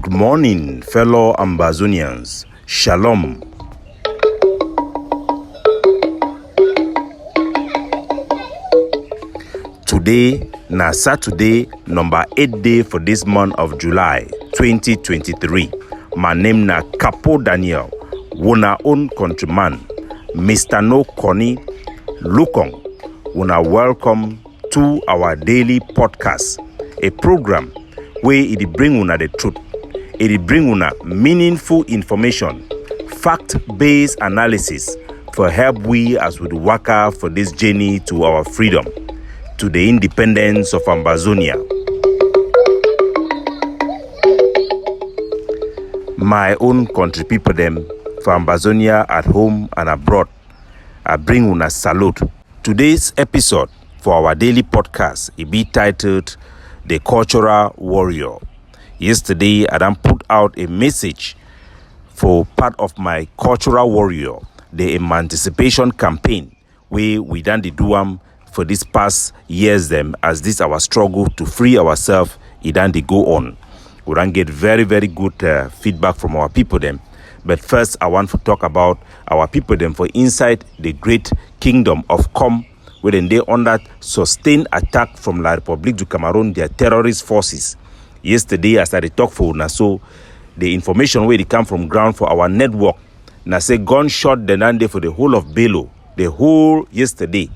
Good morning, fellow Ambazonians. Shalom. Today, na Saturday, number 8 day for this month of July 2023. My name na Capo Daniel, wuna own countryman, Mr. No Connie Lukong. Wuna welcome to our daily podcast, a program where it bring una the truth. It bring una meaningful information, fact-based analysis for help we as we work out for this journey to our freedom, to the independence of Ambazonia. My own country people them for Ambazonia at home and abroad, I bring una salute. Today's episode for our daily podcast it be titled The Cultural Warrior. Yesterday, I done put out a message for part of my Cultural Warrior, the emancipation campaign, where we done the do for this past years them, as this our struggle to free ourselves, it done they go on. We done get very, very good feedback from our people them. But first, I want to talk about our people them for inside the great kingdom of Com, where they under sustained attack from La République du Cameroon, their terrorist forces. Yesterday, as I talk for una, so the information where they come from ground for our network, na say gunshot the nande for the whole of Belo, the whole yesterday,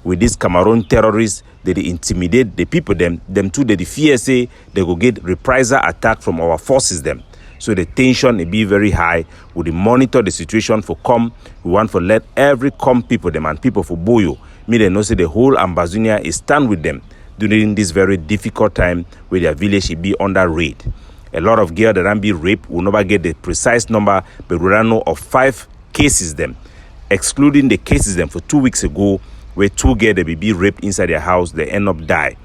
with these Cameroon terrorists, they intimidate the people them too, they fear say they go get reprisal attack from our forces them. So the tension will be very high. We monitor the situation for Com. We want to let every Com people them and people for Boyo, me they know say the whole Ambazonia is stand with them during this very difficult time where their village will be under raid. A lot of girls that can be raped will never get the precise number, but we don't know of 5 cases them, excluding the cases them for 2 weeks ago where 2 girls they be raped inside their house, they end up die.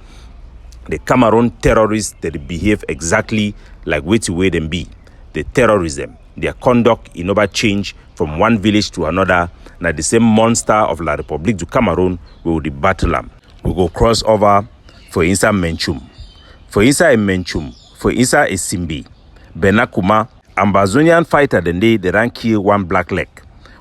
The Cameroon terrorists they behave exactly like way them be. The terrorism, their conduct in never change from one village to another. Now the same monster of La République du Cameroon we will battle them. We go cross over for inside Menchum. For inside Menchum, for inside Simbi, Benakuma, Ambazonian fighter they ran kill one black leg.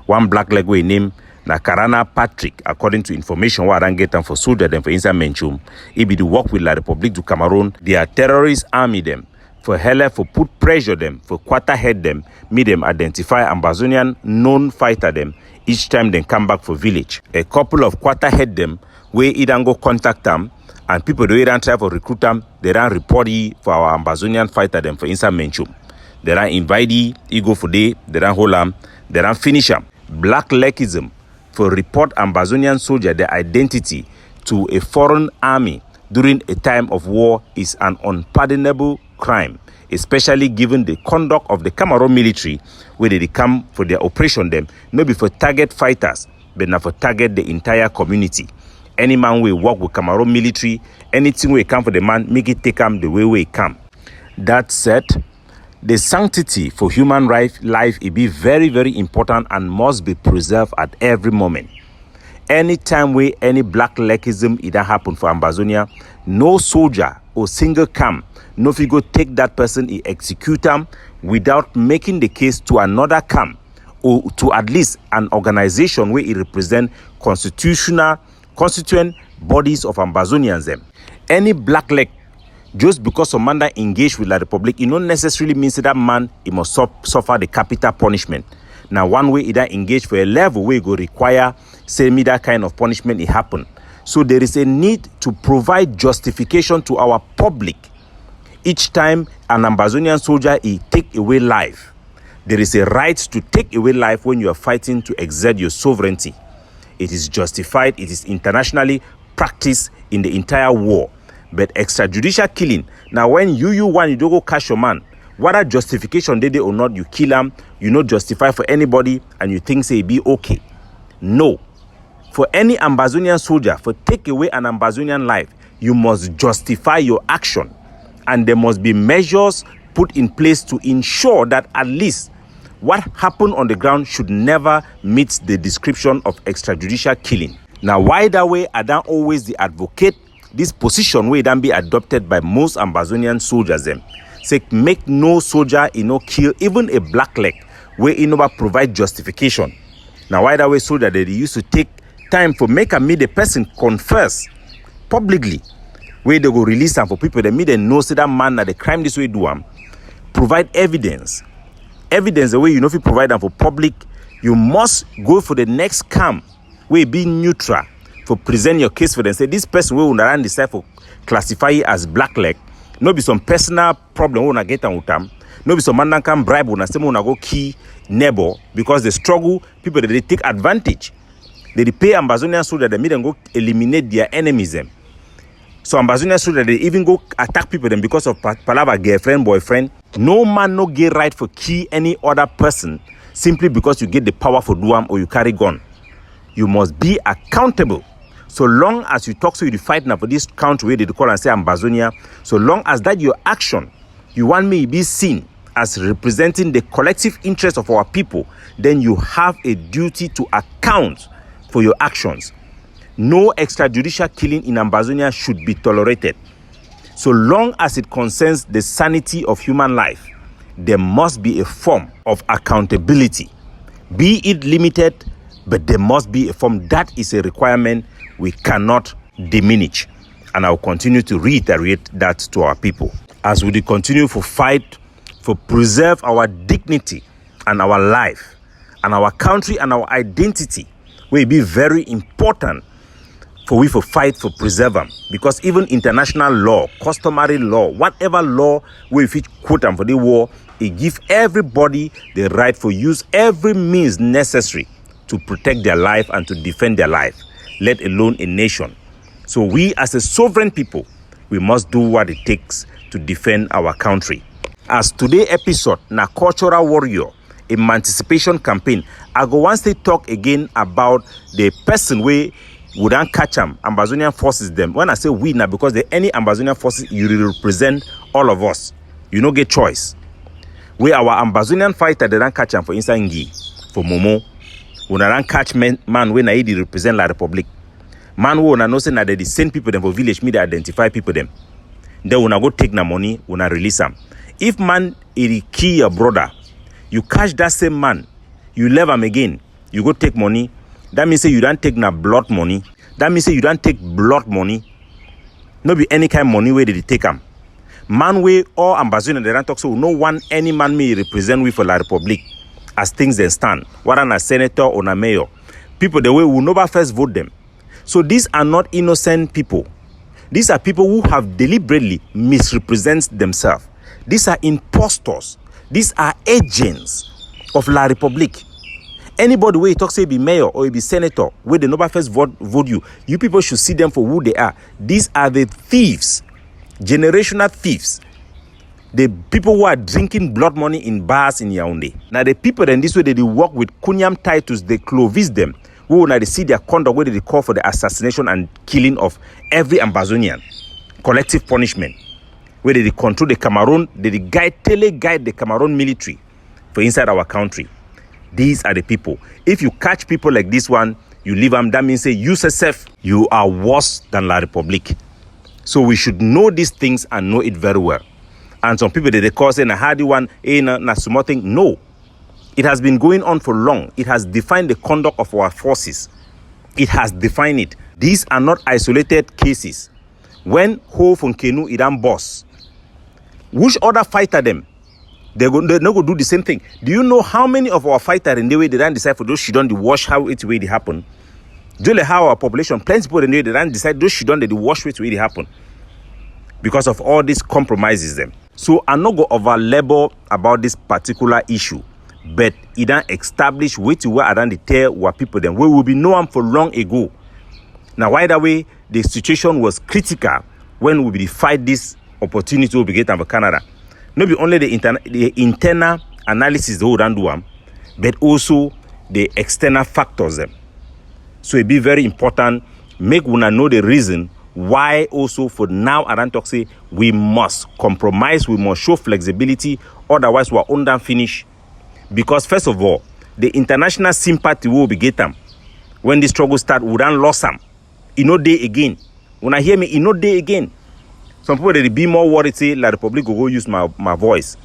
One black leg we name Nakarana Patrick, according to information what I get them for soldier them for inside Menchum. It be the work with La République du Cameroon. Their terrorist army them. For hell for put pressure them, for quarter head them, make them identify Ambazonian known fighter them each time they come back for village. A couple of quarter head them where it go contact them and people do don't try for recruit them, they don't report for our Ambazonian fighter them for inside Menchum. They don't invite he go for day, they don't hold them, they don't finish them. Black leggism for report Ambazonian soldier their identity to a foreign army during a time of war is an unpardonable crime, especially given the conduct of the Cameroon military where they come for their operation them, not be for target fighters, but not for target the entire community. Any man will work with Cameroon military, anything will come for the man, make it take him the way we come. That said, the sanctity for human life it be very, very important and must be preserved at every moment. Anytime where any black leggism it happen for Ambazonia, no soldier or single camp, no if you go take that person, he execute them without making the case to another camp or to at least an organization where it represent constituent bodies of Ambazonians them. Any black leg, just because a man that engaged with La République, it not necessarily means that man he must suffer the capital punishment. Now one way it engage for a level where it go require say me that kind of punishment it happen. So there is a need to provide justification to our public. Each time an Ambazonian soldier he take away life, there is a right to take away life when you are fighting to exert your sovereignty. It is justified, it is internationally practiced in the entire war. But extrajudicial killing, now when you want you don't go catch your man, whether justification they or not, you kill him, you not justify for anybody and you think say it be okay. No. For any Ambazonian soldier, for take away an Ambazonian life, you must justify your action. And there must be measures put in place to ensure that at least what happened on the ground should never meet the description of extrajudicial killing. Now, why that way, I don't always the advocate this position where it can be adopted by most Ambazonian soldiers them. say make no soldier kill even a black leg where never provide justification. Now why that way soldier they used to take time for make and meet the person confess publicly where they go release them for people they meet and know say that man that the crime this way do provide evidence the way if you provide them for public, you must go for the next camp where be neutral for present your case for them. Say this person will not decide for classify it as black leg. No be some personal problem we get with them. No be some man that can bribe una say una go key neighbor because they struggle people that they take advantage. They pay Ambazonian so that they meet and go eliminate their enemies them. So Ambazonian so that they even go attack people them because of palava girlfriend boyfriend. No man no get right for key any other person simply because you get the power for do or you carry gun. You must be accountable. So long as you talk, so you fight now for this country where they call and say Ambazonia, so long as that your action, you want me to be seen as representing the collective interest of our people, then you have a duty to account for your actions. No extrajudicial killing in Ambazonia should be tolerated. So long as it concerns the sanity of human life, there must be a form of accountability. Be it limited, but there must be a form. That is a requirement we cannot diminish. And I will continue to reiterate that to our people. As we continue to fight for preserve our dignity and our life and our country and our identity, will be very important for we to fight for preserve them. Because even international law, customary law, whatever law we fit quote them for the war, it give everybody the right for use every means necessary to protect their life and to defend their life, let alone a nation. So we as a sovereign people, we must do what it takes to defend our country. As today's episode, na cultural warrior, emancipation campaign, I go once they talk again about the person we wouldn't catch them, Ambazonian forces them. When I say we now, because the any Ambazonian forces, you represent all of us. You no get choice. We our Ambazonian fighter, they don't catch them for inside Ngi, for Momo. We don't catch man when I represent La Republic. Man who know say that they send people them for village me they identify people them. Then when I go take the money, when I release them. If man it kill your brother, you catch that same man, you leave him again, you go take money. That means say you don't take na blood money. That means say you don't take blood money. No be any kind of money where they take them. Man way or Ambazonian they don't talk so no one any man may represent we for La Republic as things they stand. Whether a senator or a mayor, people the way will never first vote them. So these are not innocent people. These are people who have deliberately misrepresented themselves. These are impostors. These are agents of La Republic. Anybody where you talk say be mayor or be senator, where they never first vote you, you people should see them for who they are. These are the thieves, generational thieves. The people who are drinking blood money in bars in Yaoundé. Now the people in this way they work with Kunyam titles, they clovis them. Who now they see their conduct where they call for the assassination and killing of every Ambazonian. Collective punishment. Where they control the Cameroon, they tele-guide the Cameroon military for inside our country. These are the people. If you catch people like this one, you leave them, that means say you yourself, you are worse than La Republic. So we should know these things and know it very well. And some people they call saying a hardy one, na small thing. No. It has been going on for long. It has defined the conduct of our forces. It has defined it. These are not isolated cases. When Ho from Kenu Iran boss, which other fighter them? They're not going to do the same thing. Do you know how many of our fighters in the way they don't decide for those she don't wash how it's way they happen? Do you know how our population, plenty people in the way they don't decide those she don't the wash which way they happen? Because of all these compromises them. So I'm not going to over-labor about this particular issue. But it don't establish which way around the tell what people then. We will be known for long ago. Now why that way the situation was critical when we fight this opportunity to be getting for Canada. Not be only the internal analysis they would do, but also the external factors them. So it be very important. Make una know the reason why also for now around talk say we must compromise, we must show flexibility, otherwise we're undone finish. Because first of all, the international sympathy will be get them. When the struggle start, we don't lose them. It no day again. When I hear me, it no day again. Some people they be more worried say La Republic will go use my voice.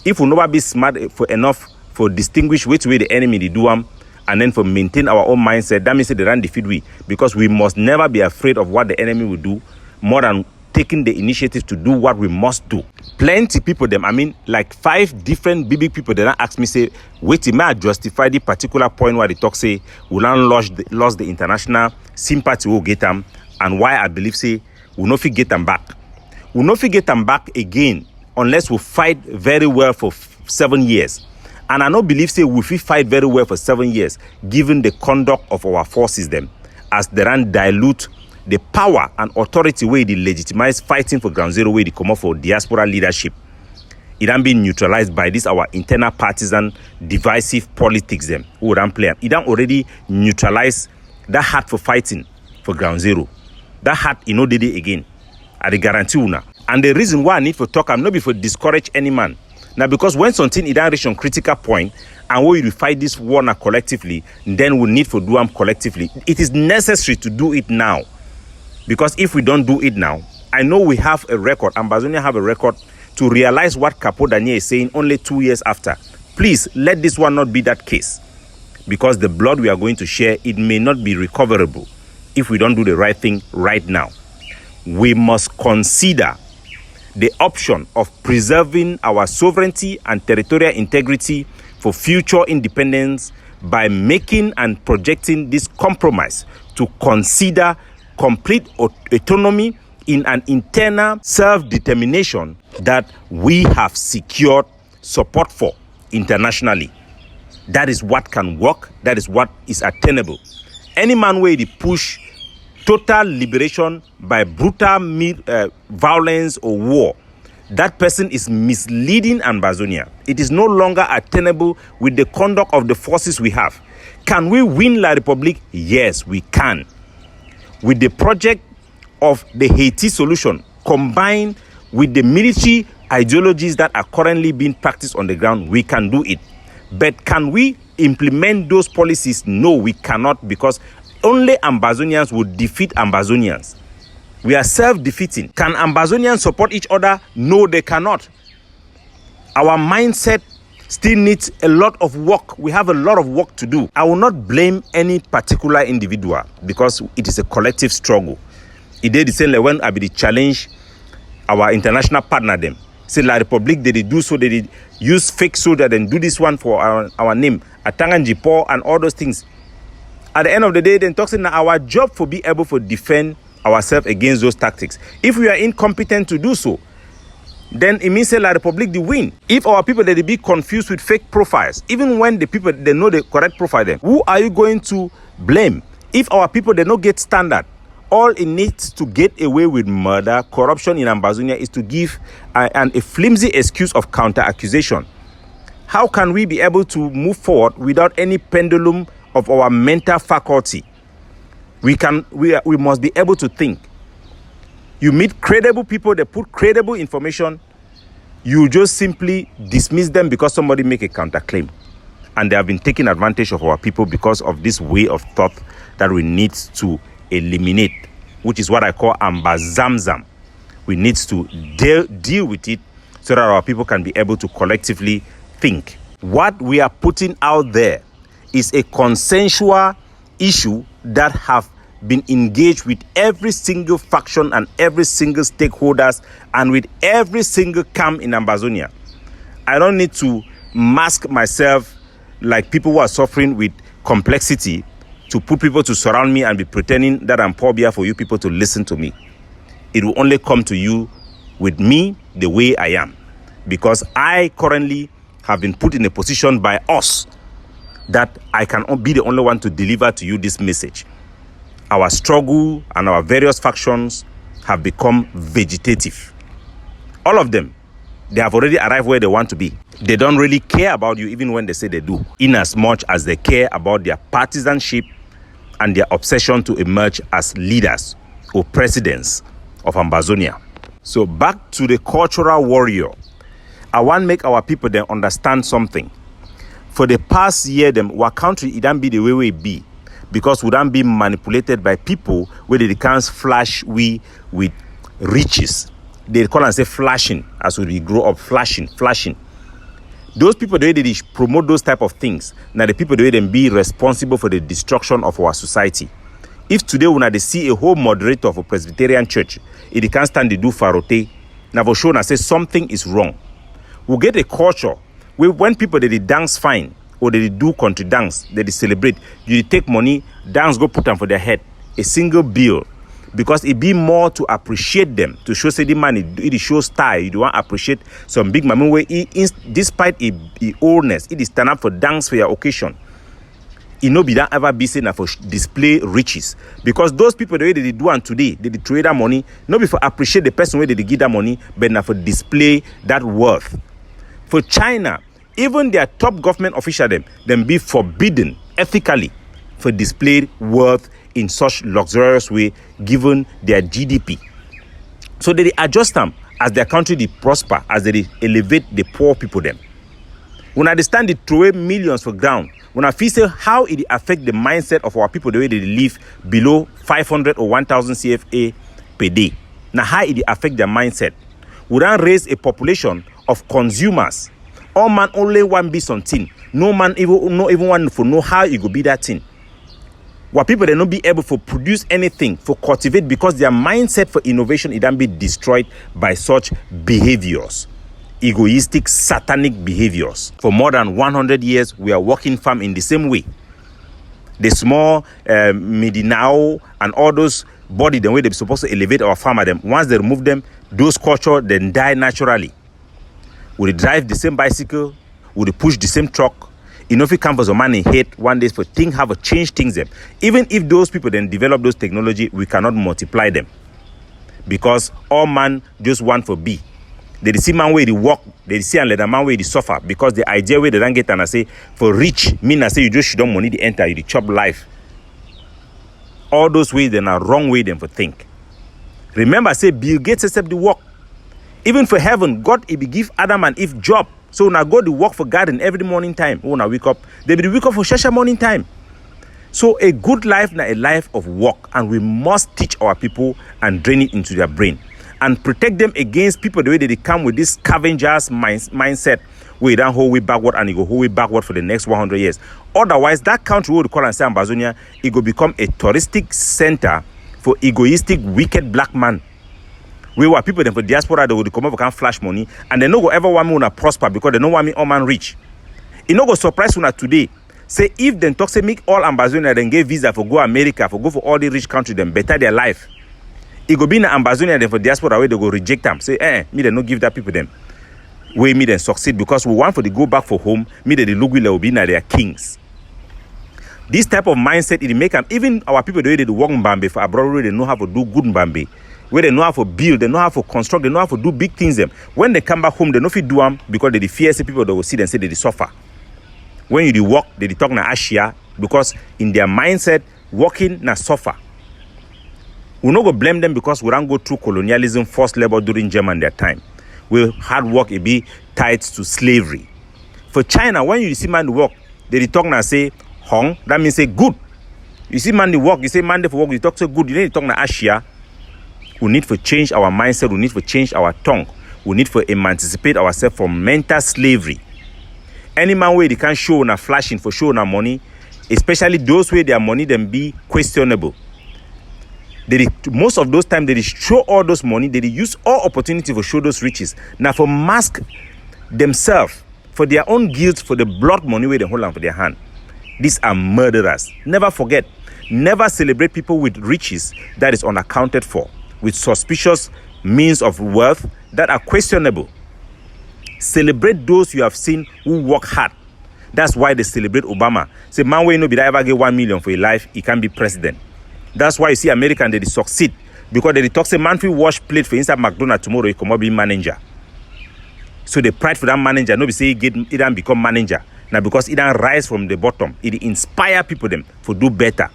If we never be smart for enough for distinguish which way the enemy they do them, and then for maintain our own mindset, that means they run defeat we, because we must never be afraid of what the enemy will do more than taking the initiative to do what we must do. Plenty people them, I mean like 5 different big people that ask me say, wait, may I justify the particular point where they talk say we lost the international sympathy will get them, and why I believe say we'll not get them back. We'll not get them back again unless we fight very well for 7 years. And I don't believe say we fight very well for 7 years, given the conduct of our forces them, as they run dilute the power and authority way they legitimize fighting for ground zero way they come up for diaspora leadership. It ain't been neutralized by this our internal partisan divisive politics them who don't play. It don't already neutralize that heart for fighting for ground zero. That heart did it again. I guarantee you now. And the reason why I need to talk, I'm not before discourage any man. Now, because when something is reach on critical point and when you fight this war now collectively, then we need to do them collectively. It is necessary to do it now. Because if we don't do it now, I know we have a record, Ambazonia have a record to realize what Capo Daniel is saying only 2 years after. Please, let this one not be that case. Because the blood we are going to share, it may not be recoverable if we don't do the right thing right now. We must consider the option of preserving our sovereignty and territorial integrity for future independence by making and projecting this compromise to consider complete autonomy in an internal self-determination that we have secured support for internationally. That is what can work. That is what is attainable. Any man way they push total liberation by brutal violence or war, that person is misleading Ambazonia. It is no longer attainable with the conduct of the forces we have. Can we win La Republic? Yes, we can. With the project of the Haiti solution combined with the military ideologies that are currently being practiced on the ground, we can do it. But can we implement those policies? No, we cannot, because only Ambazonians will defeat Ambazonians. We are self-defeating. Can Ambazonians support each other? No, they cannot. Our mindset still needs a lot of work. We have a lot of work to do. I will not blame any particular individual because it is a collective struggle. It did the same like when I be challenge our international partner them. Say La Republic, they do so, they use fake soldier, then do this one for our name, Atangan Jipo and all those things. At the end of the day, then talks now our job for be able to defend ourselves against those tactics. If we are incompetent to do so, then it means La Republic they win. If our people they be confused with fake profiles, even when the people they know the correct profile them, who are you going to blame? If our people they not get standard, all it needs to get away with murder, corruption in Ambazonia is to give a flimsy excuse of counter accusation. How can we be able to move forward without any pendulum of our mental faculty? We must be able to think. You meet credible people, they put credible information, you just simply dismiss them because somebody make a counterclaim. And they have been taking advantage of our people because of this way of thought that we need to eliminate, which is what I call ambazamzam. We need to deal with it so that our people can be able to collectively think. What we are putting out there is a consensual issue that have been engaged with every single faction and every single stakeholders and with every single camp in Ambazonia. I don't need to mask myself like people who are suffering with complexity to put people to surround me and be pretending that I'm poor beer for you people to listen to me. It will only come to you with me the way I am, because I currently have been put in a position by us that I can be the only one to deliver to you this message. Our struggle and our various factions have become vegetative. All of them, they have already arrived where they want to be. They don't really care about you even when they say they do, in as much as they care about their partisanship and their obsession to emerge as leaders or presidents of Ambazonia. So back to the cultural warrior. I want to make our people then understand something. For the past year, our country, it don't be the way we be, because we don't be manipulated by people where they can't flash we with riches. they call and say flashing, as we grow up, flashing. Those people, the way they promote those type of things, now the people, the way they be responsible for the destruction of our society. If today when they see a whole moderator of a Presbyterian church, if they can't stand to do farote, now for sure, say something is wrong. We'll get a culture where when people they dance fine or they do country dance, they celebrate, you take money, dance go put them for their head, a single bill, because it be more to appreciate them, to show say the man it shows style. You don't want to appreciate some big man where despite his oldness, it is stand up for dance for your occasion. It no be that ever be seen for display riches, because those people the way they do and today they trade that money not be for appreciate the person where they give that money, but not for display that worth. For China, even their top government official them be forbidden ethically for display worth in such luxurious way given their GDP. So they adjust them as their country they prosper, as they elevate the poor people them. When I understand they throw away millions for ground, when I feel say how it affect the mindset of our people the way they live below 500 or 1,000 CFA per day. Now how it affect their mindset? Would I raise a population of consumers? All man only one be something. No man even one for know how it could be that thing. What people they not be able to produce anything, for cultivate, because their mindset for innovation it can be destroyed by such behaviors. Egoistic, satanic behaviors. For more than 100 years, we are working farm in the same way. The small Medinao and all those body, the way they're supposed to elevate our farmer them. Once they remove them, those culture then die naturally. We drive the same bicycle, we push the same truck. You know, if you come for some money hate one day for things have a change things them. Even if those people then develop those technology, we cannot multiply them. Because all man just want for be. They see man where they walk, they see and let a man where they suffer. Because the idea where they don't get and I say for rich, mean I say you just should don't money the enter, you chop life. All those ways then are wrong way them for think. Remember, I say Bill Gates accept the work. Even for heaven, God he be give Adam and Eve job. So now go to work for garden every morning time. When I wake up, they be wake up for shasha morning time. So a good life now a life of work, and we must teach our people and drain it into their brain and protect them against people the way they come with this scavengers mindset where you don't hold way backward and you go hold way backward for the next 100 years. Otherwise, that country we call and say Ambazonia, it will become a touristic center for egoistic, wicked black man. We were people then for diaspora they would come up and flash money, and they no go ever want me to prosper because they don't want me all man rich. It no go surprise una today. Say if them talk say make all Ambazonia then give visa for go America, for go for all the rich countries, then better their life. It go be in Ambazonia then for diaspora where they go reject them. Say me they no give that people them. Way me then succeed because we want for they go back for home. Me they look will be na their kings. This type of mindset it make them even our people the way they do work Mbambe for abroad where they know how to do good Mbambe. Where they know how to build, they know how to construct, they know how to do big things them. When they come back home, they know if you do them because they fear say people that will see them say they suffer. When you do work, they talk na ashia because in their mindset, working na suffer. We no go blame them because we don't go through colonialism, forced labor during German their time. We hard work it be tied to slavery. For China, when you see man work, they talk na say hong, that means say good. You see man the work, you say man for work, you talk so good, you need to talk na ashia. We need to change our mindset. We need to change our tongue. We need to emancipate ourselves from mental slavery. Any man where they can show na flashing for show na money, especially those where their money then be questionable. Most of those times they show all those money. They use all opportunity for show those riches. Now for mask themselves for their own guilt for the blood money where they hold on for their hand. These are murderers. Never forget. Never celebrate people with riches that is unaccounted for, with suspicious means of wealth that are questionable. Celebrate those you have seen who work hard. That's why they celebrate Obama. Say, man, we know be that ever get 1 million for your life, he can be president. That's why you see American, they succeed. Because they talk, say, man, if you wash plate for inside McDonald's tomorrow, he come up be manager. So they pride for that manager. Nobody say he don't become manager. Now because he don't rise from the bottom, it inspire people them to do better.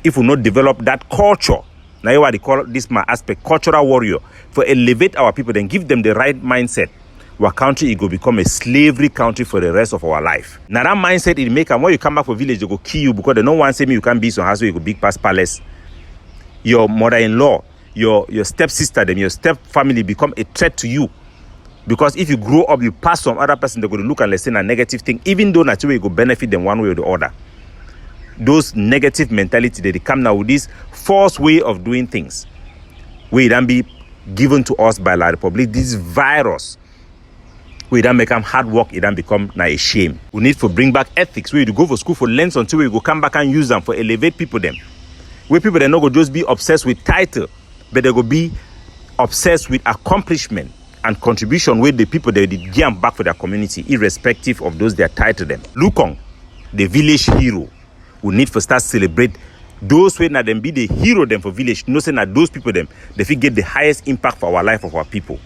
If we not develop that culture, now what they call this my aspect, cultural warrior, for elevate our people, then give them the right mindset. Our country, it will become a slavery country for the rest of our life. Now that mindset, it make them when you come back for village, they go kill you because they don't want to say me you can't be so house where you go big past palace. Your mother-in-law, your stepsister, them, your step family become a threat to you. Because if you grow up, you pass some other person, they're going to look and say a negative thing, even though naturally you go benefit them one way or the other. Those negative mentality, they come now with this false way of doing things. We then be given to us by La Republic, this virus. We then make them hard work, it then become a shame. We need to bring back ethics. We go for school for lengths until we go come back and use them for elevate people them. Where people they not go just be obsessed with title, but they go be obsessed with accomplishment and contribution with the people they did give back for their community, irrespective of those they are tied to them. Lukong, the village hero, we need to start celebrate those who na them be the hero them for village. No say that those people them they fit get the highest impact for our life of our people.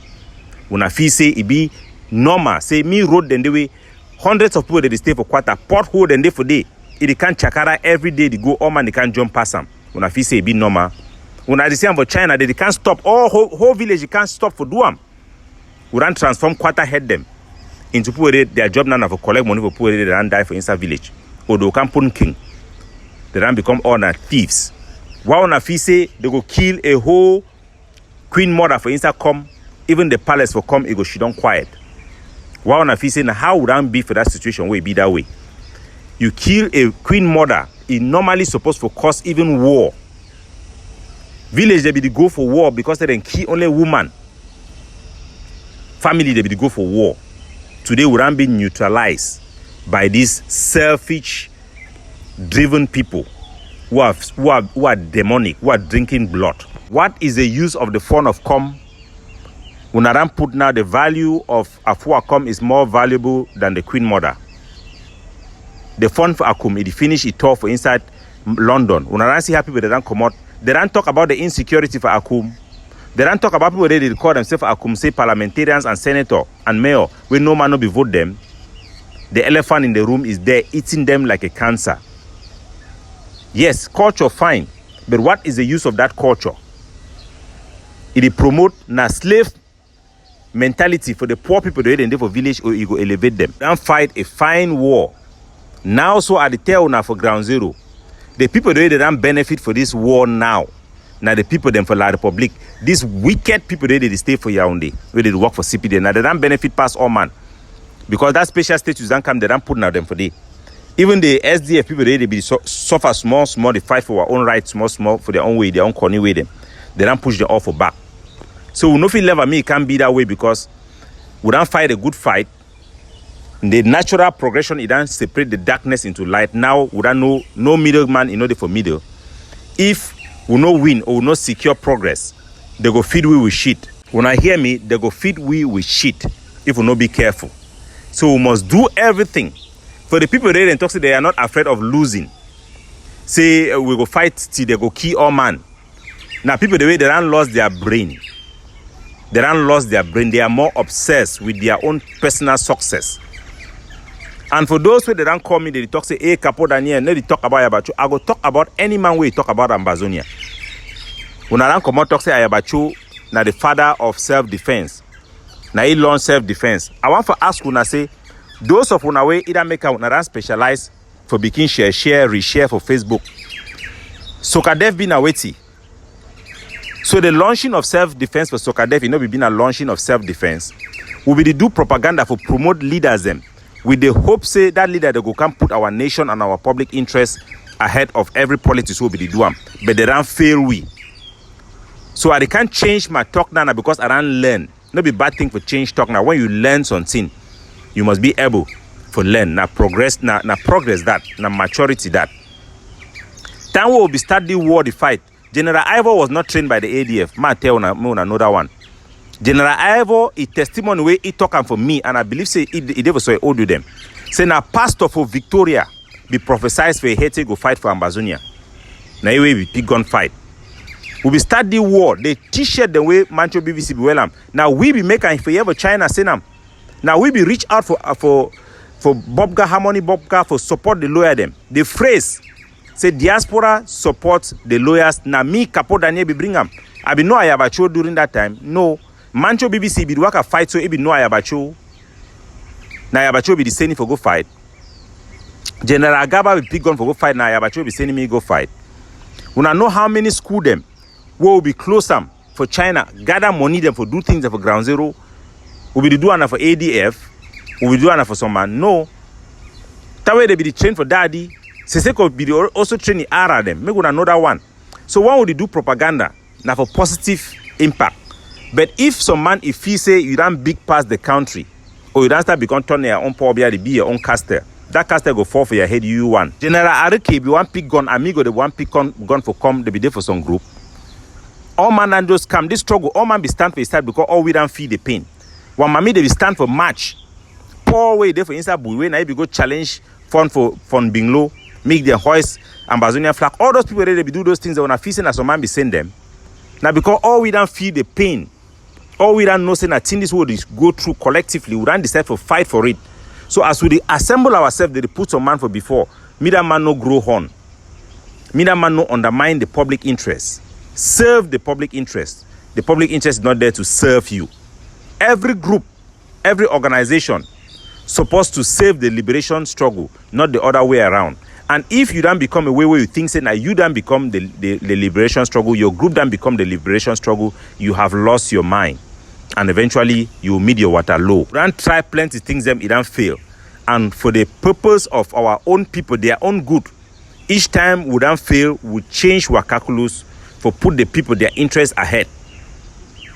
When I feel say it be normal, say me road then the way hundreds of people that they stay for quarter, pothole then they for day. It can't chakara every day they go all man they can't jump past them. When I feel say it be normal. When I say for China they can't stop all whole village you can't stop for do them. We don't transform quarter head them into people their job now for collect money for people they don't die for inside village. Or they can't put king. They don't become all thieves. Why on a fee say they go kill a whole queen mother for inside come, even the palace for come, it go she don't quiet. Why on a fee say now how would I be for that situation where it be that way? You kill a queen mother, it normally supposed to cause even war. Village they be the go for war because they then kill only woman. Family they be the go for war. Today would not be neutralized by these selfish driven people who are demonic, who are drinking blood. What is the use of the fund of com? When I put now the value of Afua com is more valuable than the Queen Mother. The fund for Akum, it finish it tough for inside London. When I see how people they don't come out, they don't talk about the insecurity for Akum. They don't talk about people they call themselves Akum, say parliamentarians and senator and mayor. When no man no be vote them, the elephant in the room is there eating them like a cancer. Yes, culture fine, but what is the use of that culture? It promote na slave mentality for the poor people they dey for village or you go elevate them. Don't fight a fine war. Now so at the tail now for ground zero. The people they don't benefit for this war now. Now the people them for La Republic, these wicked people they stay for Yaoundé, where they work for CPD. Now they don't benefit past all man. Because that special status don't come, they don't put now them for day. Even the SDF people, they be suffer small, they fight for our own rights, small, for their own way, their own corny way them. They don't push them all for back. So we no feel level me, it can't be that way because we don't fight a good fight. The natural progression, it don't separate the darkness into light. Now we don't know no middleman in order for middle. If we no win or we no secure progress, they go feed we with shit. When I hear me, they go feed we with shit if we no be careful. So we must do everything. For the people there and talk, they are not afraid of losing. Say we go fight till they go kill all man. Now people the way they don't lost their brain. They don't lost their brain. They are more obsessed with their own personal success. And for those who they don't call me, they talk say, hey Capo Daniel, no they talk about you. I go talk about any man way talk about Ambazonia. When I don't come out talk say Ayabachu, now the father of self-defense. Now he learn self-defense. I want to ask una say, those of una way either make out una specialize for begin share, reshare for Facebook. Sokadev been a waiting. So the launching of self-defense for Sokadev, you know, we been a launching of self-defense. We will do propaganda for promote leaders them. With the hope say that leader they go can put our nation and our public interest ahead of every politics will be the do. But they don't fail we. So I can't change my talk now because I don't learn. No be bad thing for change talk now. When you learn something, you must be able to learn. Now progress, now progress that, now maturity that. Time we will be start the war, the fight. General Ivor was not trained by the ADF. Ma tell on another one. General Ivor, he testimony where he talking for me, and I believe say he never saw all do them. Say now pastor for Victoria be prophesied for a hate go fight for Ambazonia. Now we be big gun fight. We be start the war. They t-shirt the way Menchum BBC be well. Now we be making if we ever China say them. Now we be reach out for Bobga Harmony Bobga for support the lawyer them. The phrase say diaspora supports the lawyers. Now me Capo Daniel be bring them. I be no Ayabacho during that time. No. Menchum BBC be work a fight so it be no Ayabacho. Now Ayabacho be the same for go fight. General Agaba be pick gun for go fight. Now Ayabacho be sending me go fight. When I know how many school them will be close them for China, gather money them for do things them for ground zero. We be doing for ADF. We be doing for some man. No. That way they be the train for daddy. Seseko be also training ara them. Make another one. So one would do propaganda now for positive impact. But if some man, if he say you don't big pass the country, or you don't start become turn your own power be your own caster, that caster go fall for your head. You one. General Arike be one pick gun, amigo the one pick gun for come. They be there for some group. All man and just come this struggle. All man be stand for his side because all we don't feel the pain. One mommy they be stand for match. Poor way there for inside Bulwe. Now if you go challenge fun for fun being low. Make their hoist Ambazonian flag. All those people they be do those things that when a facing as some man be send them. Now because all we don't feel the pain, all we don't know saying that thing this world is go through collectively, we don't decide to fight for it. So as we assemble ourselves, they put some man for before. Me that man no grow on. Me that man no undermine the public interest. Serve the public interest. The public interest is not there to serve you. Every group, every organization supposed to save the liberation struggle, not the other way around. And if you don't become a way where you think, say, now you don't become the liberation struggle, your group don't become the liberation struggle, you have lost your mind. And eventually, you will meet your water low. Don't try plenty things, them, it don't fail. And for the purpose of our own people, their own good, each time we don't fail, we change our calculus for put the people, their interests ahead.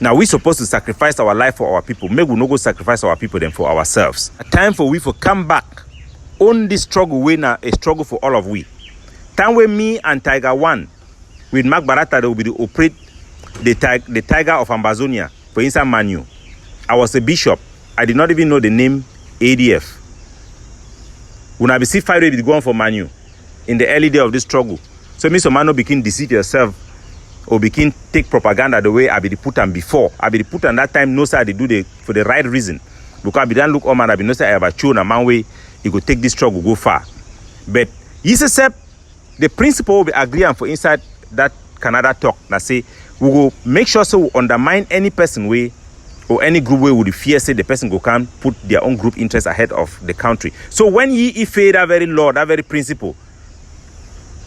Now, we're supposed to sacrifice our life for our people. Maybe we no go sacrifice our people then for ourselves. A time for we to come back. Own this struggle way now a struggle for all of we. Time where me and Tiger One with Mark Barata they will be the operate the tiger of Ambazonia for inside Manu. I was a bishop. I did not even know the name ADF. When I be see fight with going for Manu in the early day of this struggle. So me some man no begin deceive yourself or begin take propaganda the way I be the put on before. I be the put on that time no sir they do the for the right reason. Because I be don't look all man I be no say I have a shown a man way. You could take this struggle go far. But except the principle will be agreeing for inside that Canada talk. Now say we will make sure so we undermine any person way or any group way would fear say the person go can put their own group interests ahead of the country. So when ye fail that very law, that very principle,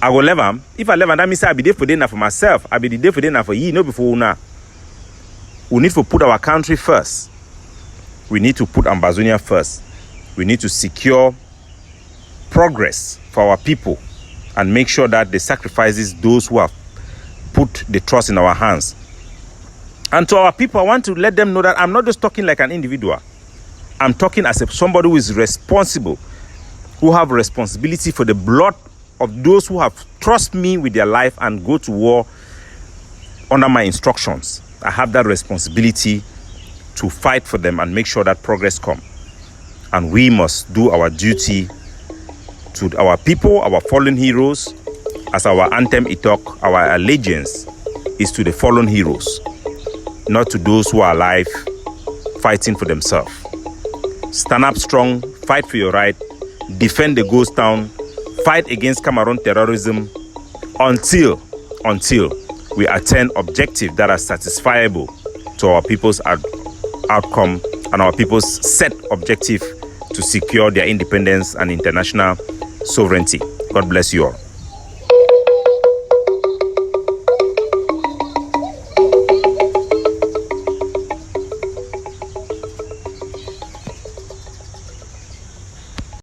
I will leave them. If I leave them, that means I be there for dinner for myself. I be there for dinner for ye, no before now. We need to put our country first. We need to put Ambazonia first. We need to secure progress for our people and make sure that the sacrifices those who have put the trust in our hands. And to our people, I want to let them know that I'm not just talking like an individual. I'm talking as somebody who is responsible, who have responsibility for the blood of those who have trust me with their life and go to war under my instructions. I have that responsibility to fight for them and make sure that progress comes. And we must do our duty to our people, our fallen heroes. As our anthem it talk, our allegiance is to the fallen heroes, not to those who are alive fighting for themselves. Stand up strong, fight for your right, defend the ghost town, fight against Cameroon terrorism until we attain objectives that are satisfiable to our people's outcome and our people's set objective to secure their independence and international sovereignty. God bless you all.